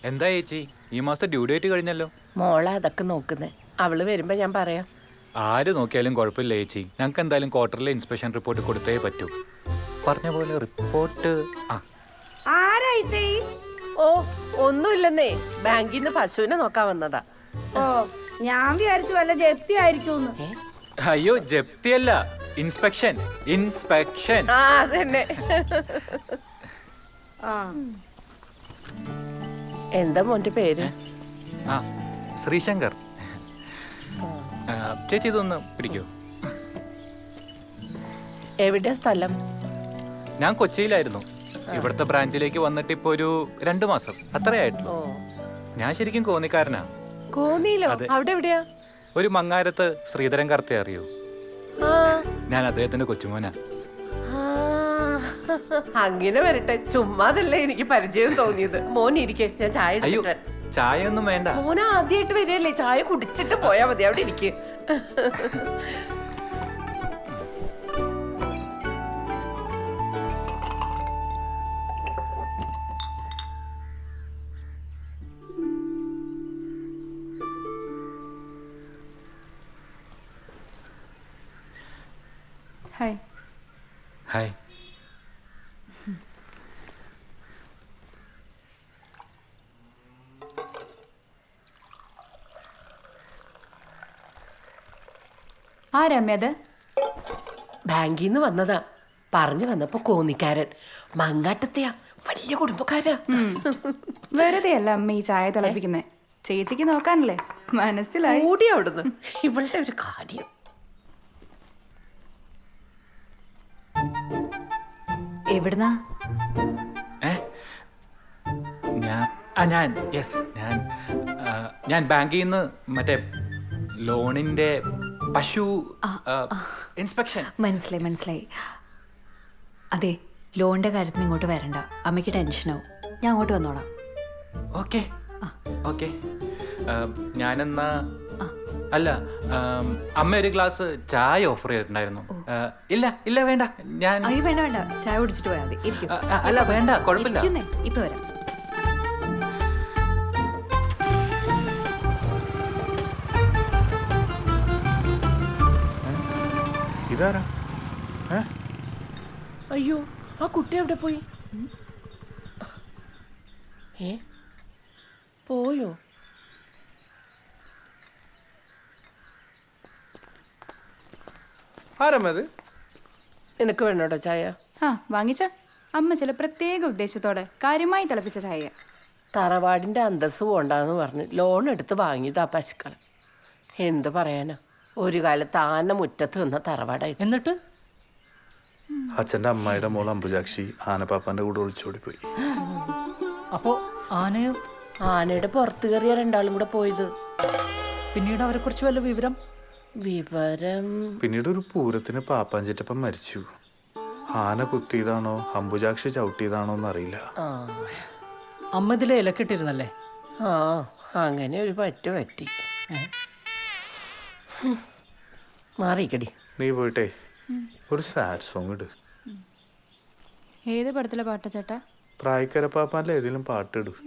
എന്താ ചേച്ചി, ഈ മാസത്തെ ഡ്യൂ ഡേറ്റ് കഴിഞ്ഞല്ലോ. മോളെ അതൊക്കെ നോക്കുന്നേ. അവള് വരുമ്പോ ഞാൻ പറയാം. ആര് നോക്കിയാലും കുഴപ്പമില്ല ചേച്ചി. ഞങ്ങൾക്ക് എന്തായാലും ക്വാർട്ടറിലെ ഇൻസ്പെക്ഷൻ റിപ്പോർട്ട് കൊടുത്തേ പറ്റൂ. പറഞ്ഞ പോലെ റിപ്പോർട്ട് ഓ ഒന്നുമില്ലെന്നേ, ബാങ്കിൽ നിന്ന് പശുവിനെ നോക്കാൻ വന്നതാ. ഓ ഞാൻ വിചാരിച്ചു വല്ല ജപ്തി ആയിരിക്കും. അയ്യോ, ജപ്തിയല്ല, ഇൻസ്പെക്ഷൻ. ഇൻസ്പെക്ഷൻ ആ അതന്നെ. എന്താ മോന്റെ പേര്? ആ, ശ്രീശങ്കർ. ചേച്ചി ഇതൊന്ന് പിടിക്കൂ. എവിടെ സ്ഥലം? ഞാൻ കൊച്ചിയിലായിരുന്നു. ഇവിടുത്തെ ബ്രാഞ്ചിലേക്ക് വന്നിട്ട് ഇപ്പൊ ഒരു 2 മാസം അത്രയായിട്ടുള്ളൂ. ഞാൻ ശരിക്കും കോന്നിക്കാരനാ. കോന്നിയിലോ? അവിടെ എവിടെയാ? ഒരു മങ്ങാരത്ത് ശ്രീധരൻ കർത്തെ അറിയോ? ആ ഞാൻ അദ്ദേഹത്തിന്റെ കൊച്ചുമോനാ. അങ്ങനെ വരട്ടെ, ചുമ്മാതല്ലേ എനിക്ക് പരിചയം തോന്നിയത്. മോൻ ഇരിക്കെ, ഞാൻ ചായ അയ്യോ, എടുത്തിട്ട്. ചായ ഒന്നും വേണ്ട. മോൻ ആദ്യമായിട്ട് വരികയല്ലേ, ചായ കുടിച്ചിട്ട് പോയാ മതി. അവിടെ ഇരിക്കെ. ഹായ്. ഹായ്. ആ രമ്യത് ബാങ്കിൽ നിന്ന് വന്നതാ. പറഞ്ഞു വന്നപ്പോ കോന്നിക്കാരൻ. മങ്ങാട്ടത്തെയാ, വലിയ കുടുംബക്കാരാ. വെറുതെ അല്ല അമ്മ ഈ ചായ തിളപ്പിക്കുന്നേ. ചേച്ചിക്ക് നോക്കാനല്ലേ. മനസ്സിലായി. കൂടി അവിടുന്ന്. ഇവളുടെ ഒരു കാര്യം. എവിടുന്നാ? ഞാൻ ബാങ്കിൽ നിന്ന് മറ്റേ ലോണിന്റെ പശു ഇൻസ്പെക്ഷൻ. മനസ്സിലായി. അതെ, ലോണിന്റെ കാര്യത്തിന് ഇങ്ങോട്ട് വരണ്ട. അമ്മയ്ക്ക് ടെൻഷനാവും. ഞാൻ അങ്ങോട്ട് വന്നോളാം. Okay okay. ഞാനെന്നാ അല്ല, അമ്മ ഒരു ഗ്ലാസ് ചായ ഓഫർ ചെയ്തിട്ടുണ്ടായിരുന്നു. ഇല്ല വേണ്ട, ഞാൻ അയ്യോ വേണ്ട, ചായ കുടിച്ചിട്ട് പോയാൽ മതി. ഇരിക്കും. അല്ല വേണ്ട, കുഴപ്പമില്ല. ഇപ്പൊ വരാം. ഇതാരാ? അയ്യോ, ആ കുട്ടി എവിടെ പോയി? പോയോ? ആരമ്മത്? നിനക്ക് വേണോട്ടോ ചായ? ആ വാങ്ങിച്ചോ. അമ്മ ചില പ്രത്യേക ഉദ്ദേശത്തോടെ കാര്യമായി തിളപ്പിച്ച ചായ. തറവാടിന്റെ അന്തസ് പോണ്ടെന്ന് പറഞ്ഞ് ലോൺ എടുത്ത് വാങ്ങിയതാ പശുക്കൾ. എന്ത് പറയാനാ, ഒരു കാലത്ത് ആന മുറ്റത്ത് നിന്ന തറവാടായി. എന്നിട്ട് അച്ഛൻ്റെ അമ്മായിയുടെ മോൾ അമ്പുജാക്ഷി ആനപ്പാപ്പാന്റെ കൂടെ ഒളിച്ചോടിപ്പോയി. അപ്പോ ആനയോ? ആനയുടെ പുറത്ത് കയറിയ രണ്ടാളും കൂടെ പോയത്. പിന്നീട് അവരെ കുറിച്ച് വല്ല വിവരം? പിന്നീട് ഒരു പൂരത്തിന് പാപ്പാഞ്ചിറ്റപ്പം മരിച്ചു. ആന കുത്തിയതാണോ അമ്പുജാക്ഷി ചവിട്ടിയതാണോ എന്നറിയില്ല. അമ്മ ഇതിലെ ഇലക്കിട്ടിരുന്നല്ലേ? ആ അങ്ങനെ ഒരു പറ്റി. മാറിക്കടി. നീ പോയിട്ടേ ഒരു സാഡ് സോങ് ഇട്. ഏത് പടത്തിലെ പാട്ടാ ചേട്ടാ? പ്രായക്കര പാപ്പാന്റെ ഏതെങ്കിലും പാട്ട് ഇടും.